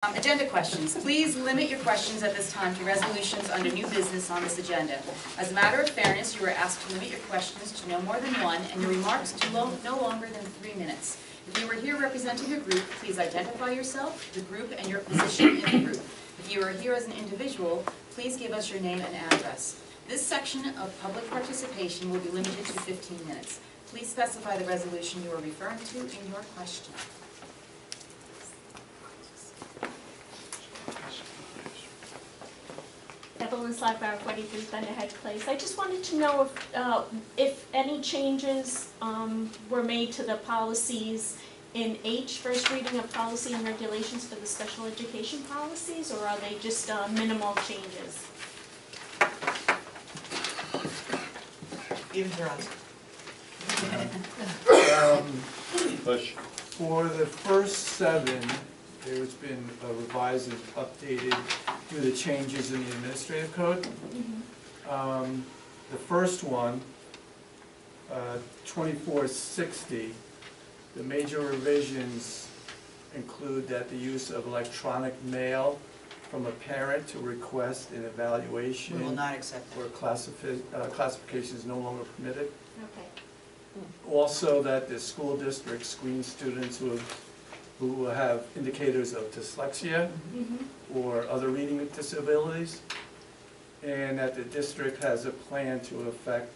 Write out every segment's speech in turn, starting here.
Agenda questions. Please limit your questions at this time to resolutions under new business on this agenda. As a matter of fairness, you are asked to limit your questions to no more than one and your remarks to no longer than 3 minutes. If you are here representing a group, please identify yourself, the group, and your position in the group. If you are here as an individual, please give us your name and address. This section of public participation will be limited to 15 minutes. Please specify the resolution you are referring to in your question. Evelyn Slackbar, 43 Thunderhead Place. I just wanted to know if any changes were made to the policies in H, first reading of policy and regulations for the special education policies, or are they just minimal changes? Even for us. For the first 7, there's been revised and updated due to changes in the administrative code. The first one, 2460, the major revisions include that the use of electronic mail from a parent to request an evaluation We will not accept or that. classification is no longer permitted. Okay. Also, that the school district screens students who have indicators of dyslexia or other reading disabilities, and that the district has a plan to in effect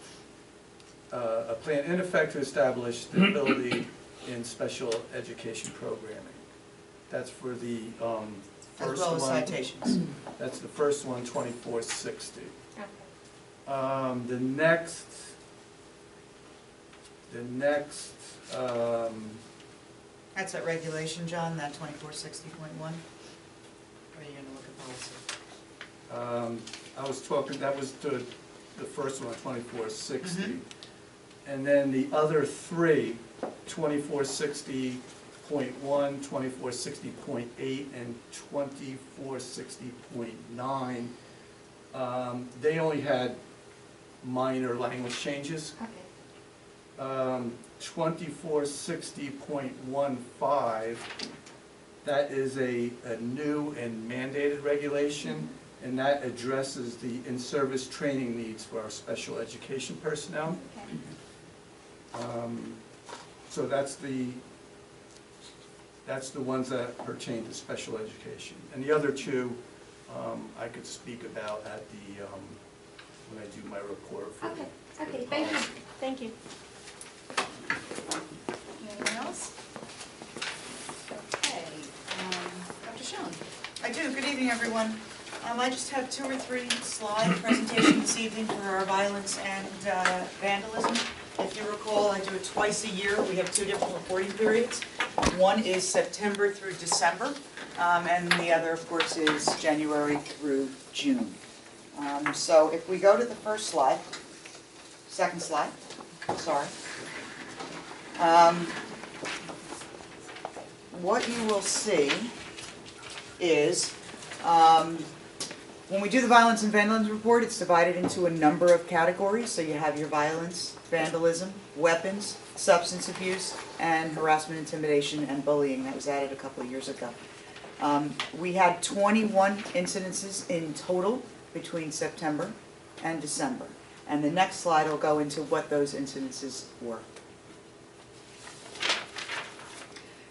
to establish stability in special education programming. That's for the first As well as one. citations. That's the first one, 2460. Okay. The next. That's that regulation, John, that 2460.1? Or are you going to look at policy? I was talking, that was the first one, 2460. And then the other 3, 2460.1, 2460.8, and 2460.9, they only had minor language changes. Okay. 2460.15, that is a new and mandated regulation, and that addresses the in-service training needs for our special education personnel. Okay. So that's the ones that pertain to special education. And the other 2 I could speak about at the when I do my report. Okay. Okay. Thank you. Thank you. Anyone else? Okay. Dr. Schoen. I do. Good evening, everyone. I just have 2 or 3 slide presentation this evening for our violence and vandalism. If you recall, I do it twice a year. We have 2 different reporting periods. One is September through December, and the other, of course, is January through June. So if we go to the first slide, second slide, sorry. What you will see is when we do the violence and vandalism report, it's divided into a number of categories. So you have your violence, vandalism, weapons, substance abuse, and harassment, intimidation, and bullying. That was added a couple of years ago. We had 21 incidences in total between September and December. And the next slide will go into what those incidences were.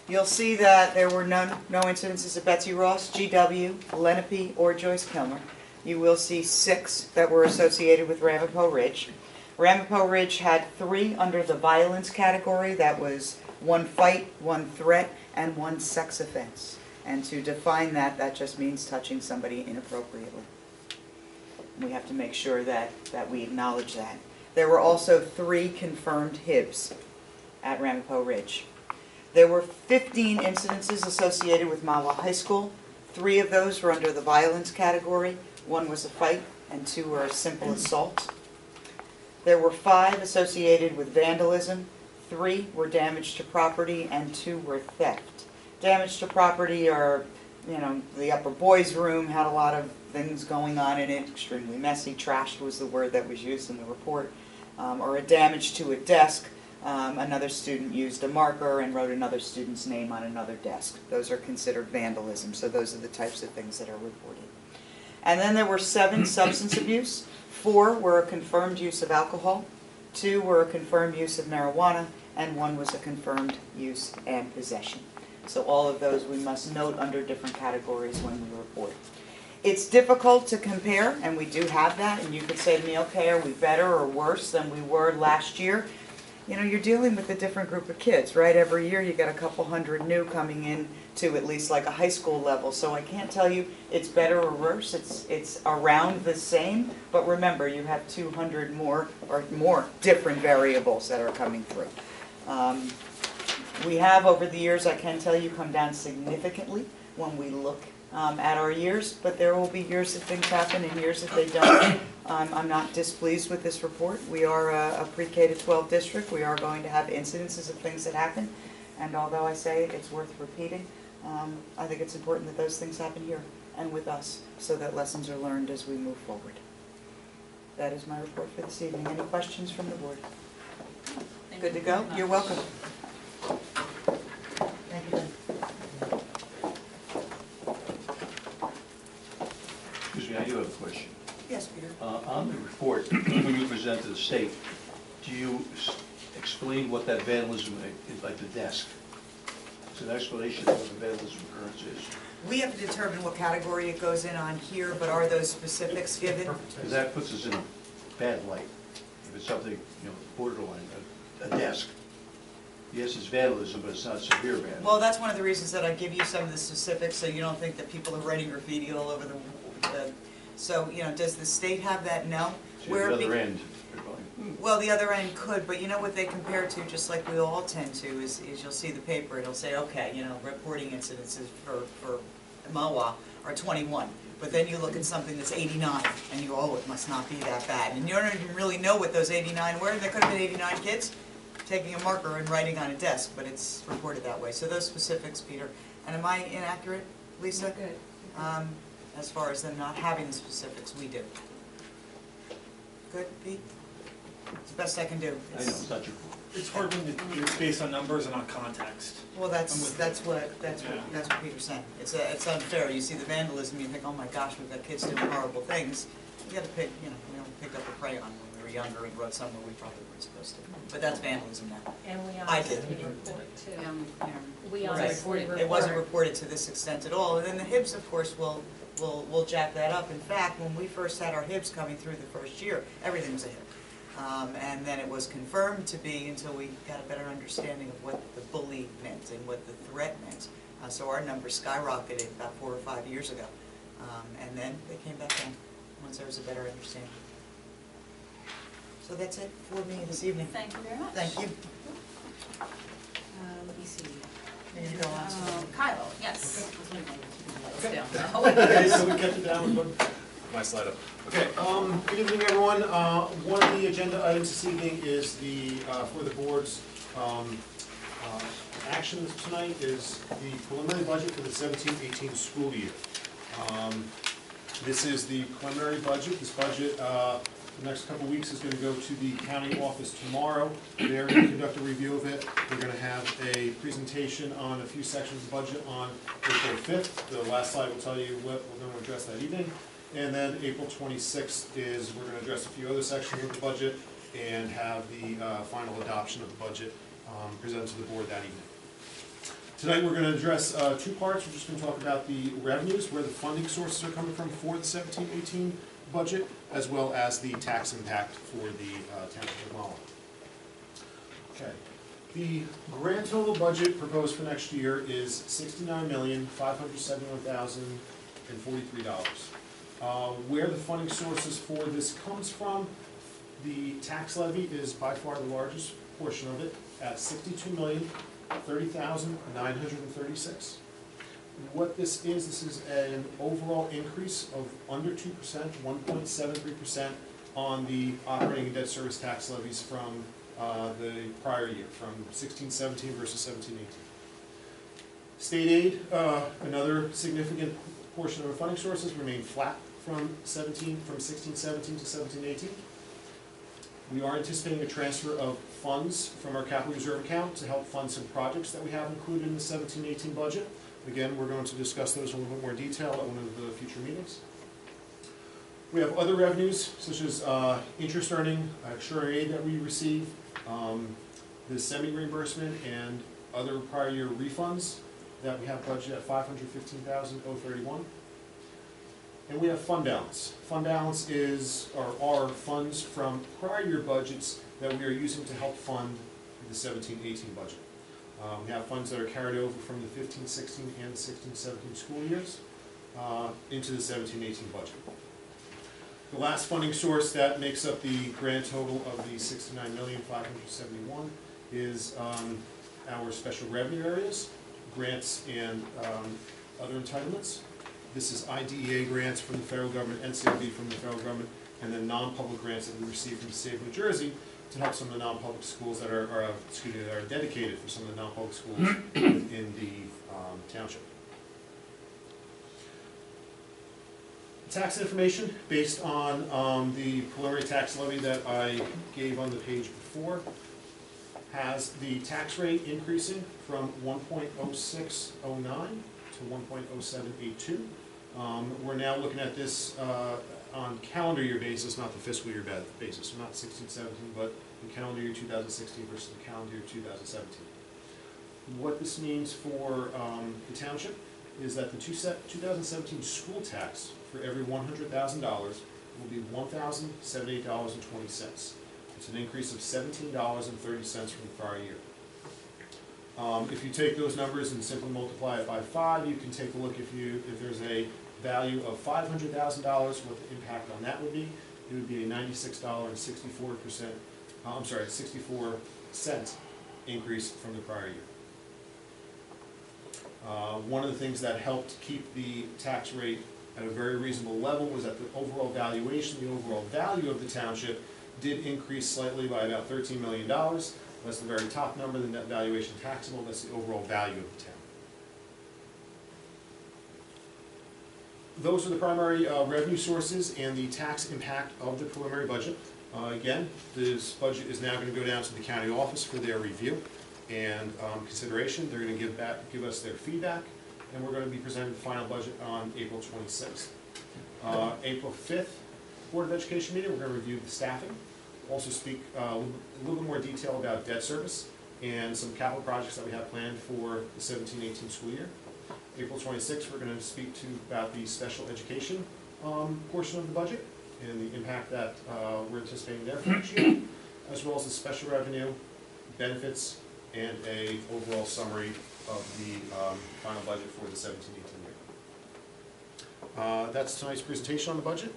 You'll see that there were no incidences of Betsy Ross, GW, Lenape, or Joyce Kilmer. You will see 6 that were associated with Ramapo Ridge. Ramapo Ridge had 3 under the violence category. That was 1 fight, 1 threat, and 1 sex offense. And to define that, that just means touching somebody inappropriately. We have to make sure that we acknowledge that. There were also 3 confirmed HIBs at Ramapo Ridge. There were 15 incidences associated with Mahwah High School. 3 of those were under the violence category. 1 was a fight, and 2 were a simple assault. There were 5 associated with vandalism. 3 were damage to property, and 2 were theft. Damage to property are, the upper boys' room had a lot of things going on in it, extremely messy. Trashed was the word that was used in the report. Or a damage to a desk. Another student used a marker and wrote another student's name on another desk. Those are considered vandalism, so those are the types of things that are reported. And then there were 7 substance abuse. 4 were a confirmed use of alcohol, 2 were a confirmed use of marijuana, and 1 was a confirmed use and possession. So all of those we must note under different categories when we report. It's difficult to compare, and we do have that, and you could say to me, okay, are we better or worse than we were last year? You know, you're dealing with a different group of kids, right? Every year you get a couple hundred new coming in to at least like a high school level. So I can't tell you it's better or worse. It's around the same. But remember, you have 200 more or more different variables that are coming through. We have over the years, I can tell you, come down significantly when we look at our years. But there will be years that things happen and years that they don't. I'm not displeased with this report. We are a pre-K to 12 district. We are going to have incidences of things that happen. And although I say it's worth repeating, I think it's important that those things happen here and with us so that lessons are learned as we move forward. That is my report for this evening. Any questions from the board? Good to go? You're welcome. Thank you. Excuse me, I do have a question. Yes, Peter. On the report, when you present to the state, do you explain what that vandalism is, like the desk? It's an explanation of what the vandalism occurrence is. We have to determine what category it goes in on here, but are those specifics given? Because that puts us in a bad light. If it's something, borderline, a desk. Yes, it's vandalism, but it's not severe vandalism. Well, that's one of the reasons that I give you some of the specifics, so you don't think that people are writing graffiti all over the so, does the state have that? No. So the other end, you're going, Well, the other end could, but you know what they compare to, just like we all tend to, is you'll see the paper, it'll say, okay, reporting incidences for Mahwah are 21. But then you look at something that's 89, and you go, oh, it must not be that bad. And you don't even really know what those 89 were. There could have been 89 kids taking a marker and writing on a desk, but it's reported that way. So those specifics, Peter. And am I inaccurate, Lisa? Good. As far as them not having the specifics, we do. Good, Pete? It's the best I can do. I know, it's not your fault. It's hard when it's based on numbers and on context. Well, that's what Peter's saying. It's unfair. You see the vandalism, you think, oh my gosh, we've got kids doing horrible things. You got to pick, we all picked up a crayon when we were younger and wrote somewhere we probably weren't supposed to. But that's vandalism now. And we I did. honestly report too. We Right. honestly report. It wasn't reported to this extent at all. And then the HIBs, of course, will jack that up. In fact, when we first had our HIBs coming through the first year, everything was a HIB. And then it was confirmed to be until we got a better understanding of what the bully meant and what the threat meant. So our numbers skyrocketed about 4 or 5 years ago. And then they came back down once there was a better understanding. So that's it for me this evening. Thank you very much. Thank you. Let me see. There you go, Oscar. Kylo, yes. Okay. Down. Okay, so we kept it down with My slide up. Okay, good evening, everyone. One of the agenda items this evening is for the board's actions tonight is the preliminary budget for the 17-18 school year. This is the preliminary budget. This budget, the next couple of weeks is going to go to the county office tomorrow. They're going to conduct a review of it. We're going to have a presentation on a few sections of the budget on April 5th. The last slide will tell you what we're going to address that evening. And then April 26th is we're going to address a few other sections of the budget and have the final adoption of the budget presented to the board that evening. Tonight we're going to address 2 parts. We're just going to talk about the revenues, where the funding sources are coming from for the 17-18 budget, as well as the tax impact for the township of Mahwah. Okay. The grand total budget proposed for next year is $69,571,043. Where the funding sources for this comes from, the tax levy is by far the largest portion of it at $62,030,936. What this is an overall increase of under 2%, 1.73% on the operating and debt service tax levies from the prior year, from 16-17 versus 17-18. State aid, another significant portion of our funding sources, remain flat from 16-17 to 17-18. We are anticipating a transfer of funds from our capital reserve account to help fund some projects that we have included in the 17-18 budget. Again, we're going to discuss those in a little bit more detail at one of the future meetings. We have other revenues, such as interest earning, extraordinary aid that we receive, the semi-reimbursement, and other prior year refunds that we have budgeted at $515,031. And we have fund balance. Fund balance are funds from prior year budgets that we are using to help fund the 17-18 budget. We have funds that are carried over from the 15-16 and 16-17 school years into the 17-18 budget. The last funding source that makes up the grand total of the $69,571,000 is our special revenue areas, grants and other entitlements. This is IDEA grants from the federal government, NCLB from the federal government, and then non-public grants that we receive from the state of New Jersey to help some of the non-public schools that are dedicated for some of the non-public schools in the township. Tax information based on the preliminary tax levy that I gave on the page before has the tax rate increasing from 1.0609 to 1.0782. We're now looking at this on calendar year basis, not the fiscal year basis, so not 16-17, but the calendar year 2016 versus the calendar year 2017. What this means for the township is that the 2017 school tax for every $100,000 will be $1,078.20. It's an increase of $17.30 from the prior year. If you take those numbers and simply multiply it by 5, you can take a look if there's a value of $500,000, what the impact on that would be. It would be a $96.64 increase from the prior year. One of the things that helped keep the tax rate at a very reasonable level was that the overall valuation, the overall value of the township did increase slightly by about $13 million. That's the very top number, the net valuation taxable. That's the overall value of the town. Those are the primary revenue sources and the tax impact of the preliminary budget. Again, this budget is now going to go down to the county office for their review and consideration. They're going to give us their feedback, and we're going to be presenting the final budget on April 26th. April 5th, Board of Education meeting, we're going to review the staffing. Also speak a little bit more detail about debt service and some capital projects that we have planned for the 17-18 school year. April 26th, we're going to speak about the special education portion of the budget and the impact that we're anticipating there for next year, as well as the special revenue, benefits, and a overall summary of the final budget for the 17-18 year. That's tonight's presentation on the budget.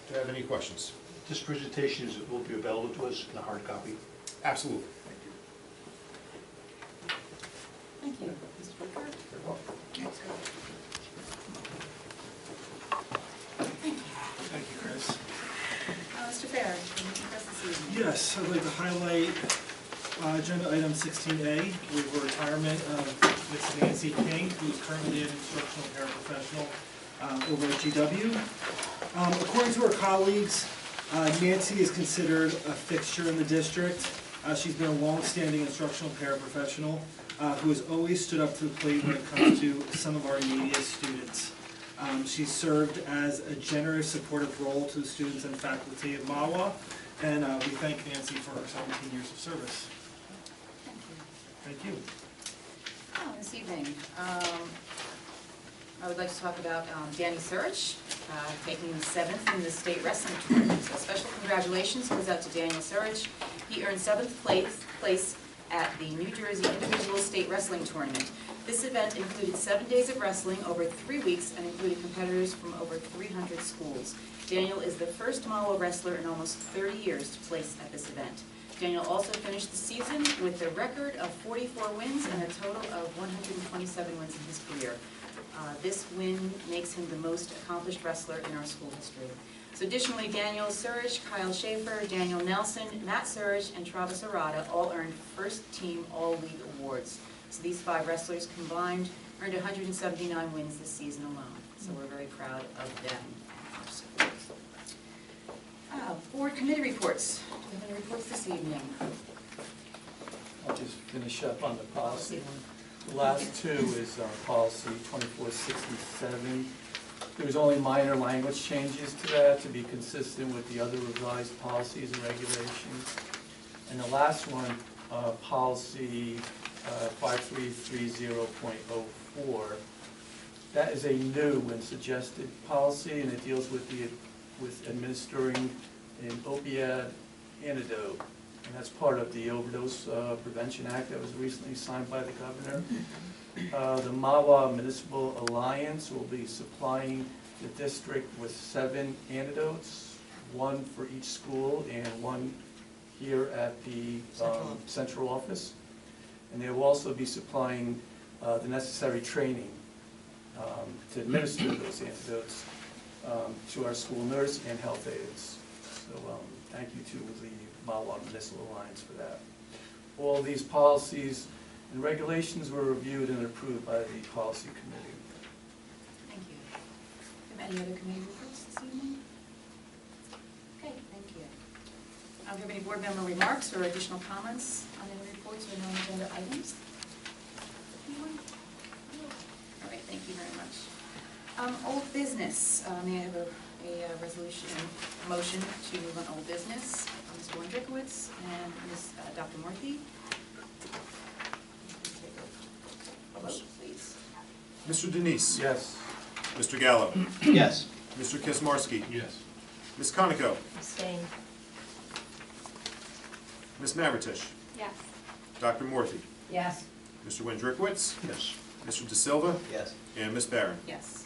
Do you have any questions? This presentation will be available to us in a hard copy. Absolutely. Thank you. Mr. Booker? Very well. Thank you, Chris. Mr. Fair, can you discuss this evening? Yes, I'd like to highlight agenda item 16A, with retirement of Ms. Nancy King, who is currently an instructional paraprofessional over at GW. According to her colleagues, Nancy is considered a fixture in the district. She's been a long-standing instructional paraprofessional who has always stood up to the plate when it comes to some of our neediest students. She's served as a generous, supportive role to the students and faculty of Mahwah, and we thank Nancy for her 17 years of service. Thank you. Thank you. This evening, I would like to talk about Danny Surich, taking 7th in the state wrestling tournament. So special congratulations goes out to Daniel Surich. He earned 7th place at the New Jersey Individual State Wrestling Tournament. This event included 7 days of wrestling over 3 weeks and included competitors from over 300 schools. Daniel is the first Mahwah wrestler in almost 30 years to place at this event. Daniel also finished the season with a record of 44 wins and a total of 127 wins in his career. This win makes him the most accomplished wrestler in our school history. So additionally, Daniel Surich, Kyle Schaefer, Daniel Nelson, Matt Surich, and Travis Arata all earned first team all-league awards. So these 5 wrestlers combined earned 179 wins this season alone. So we're very proud of them and our schools. committee reports. Do you have any reports this evening? I'll just finish up on the policy one. The last two is policy 2467. There was only minor language changes to that to be consistent with the other revised policies and regulations. And the last one, policy 5330.04, that is a new and suggested policy, and it deals with administering an opiate antidote. And that's part of the Overdose Prevention Act that was recently signed by the governor. The Mahwah Municipal Alliance will be supplying the district with 7 antidotes, 1 for each school and 1 here at the central office. And they will also be supplying the necessary training to administer those antidotes to our school nurse and health aides. So thank you to the Mahwah Municipal Alliance for that. All these policies and regulations were reviewed and approved by the policy committee. Thank you. Do you have any other committee reports this evening? Okay, thank you. Do you have any board member remarks or additional comments on any reports or non-agenda items? Anyone? All right, thank you very much. Old business, may I have a resolution, motion to move on old business? Mr. Wondrikowitz and Ms. Dr. Murthy. Take a vote, please. Mr. Denise? Yes. Mr. Gallo? Yes. Mr. Kismarski? Yes. Ms. Conoco? Abstain. Ms. Mavritish? Yes. Dr. Morphy? Yes. Mr. Wendrikowitz? Yes. Mr. De Silva? Yes. And Ms. Barron? Yes.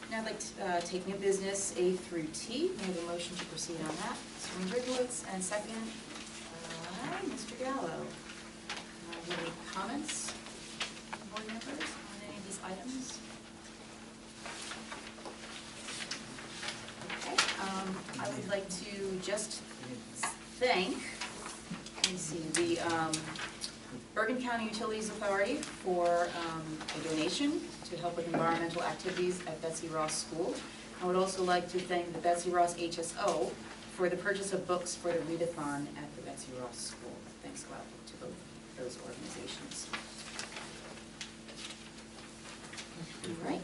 Now I'd like to take new business A through T. May I have a motion to proceed on that? Mr. Wondrikowitz, and second, Mr. Gallo. Do you have any comments, board members, on any of these items? Okay, I would like to just thank, let me see, the Bergen County Utilities Authority for a donation to help with environmental activities at Betsy Ross School. I would also like to thank the Betsy Ross HSO for the purchase of books for the readathon at the Betsy Ross School. Thanks go out to both those organizations. All right.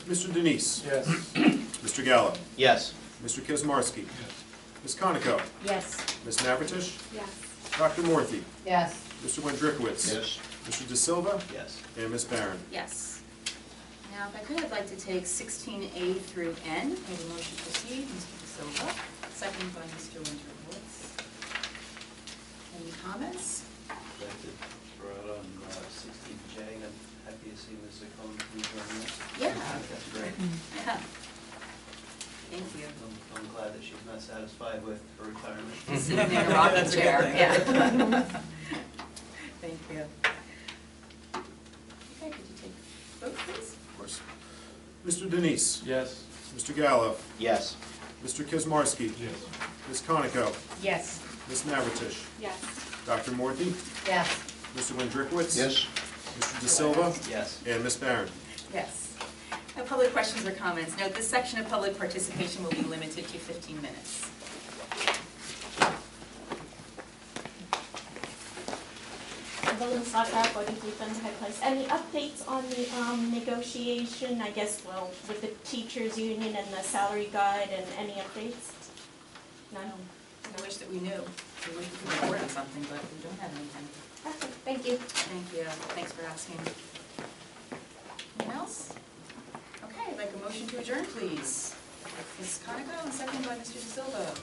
Mr. Denise? Yes. Mr. Gallo? Yes. Mr. Kismarski? Ms. Conoco? Yes. Ms. Mavritish? Yes. Dr. Morphy? Yes. Mr. Wendrikowitz? Yes. Mr. De Silva? Yes. And Ms. Barron? Yes. Now, if I could, I'd like to take 16A through N. May I have a motion to proceed? Mr. De Silva, second by Mr. Wendrikowitz. Any comments? I'd like to throw out on 16J, I'm happy to see Ms. Zacone rejoining us. Yeah. That's great. Yeah. Thank you. I'm glad that she's not satisfied with her retirement. Sitting in a rocking chair, yeah. Thank you. Okay, could you take vote, please? Of course. Mr. Denise? Yes. Mr. Gallo? Yes. Mr. Kismarski? Yes. Ms. Conoco? Yes. Ms. Mavritish? Yes. Dr. Morphy? Yes. Mr. Wendrikowitz? Yes. Mr. De Silva? Yes. And Ms. Barron? Yes. Now, public questions or comments. Note, this section of public participation will be limited to 15 minutes. Evelyn Saka, 43 Thunderhead Place. Any updates on the negotiation, I guess, well, with the teachers' union and the salary guide, and any updates? None? I wish that we knew. We wish we could report on something, but we don't have anything. Okay, thank you. Thank you. Thanks for asking. Anyone else? Okay, I'd like a motion to adjourn, please. Ms. Conoco, and second by Mr. De Silva.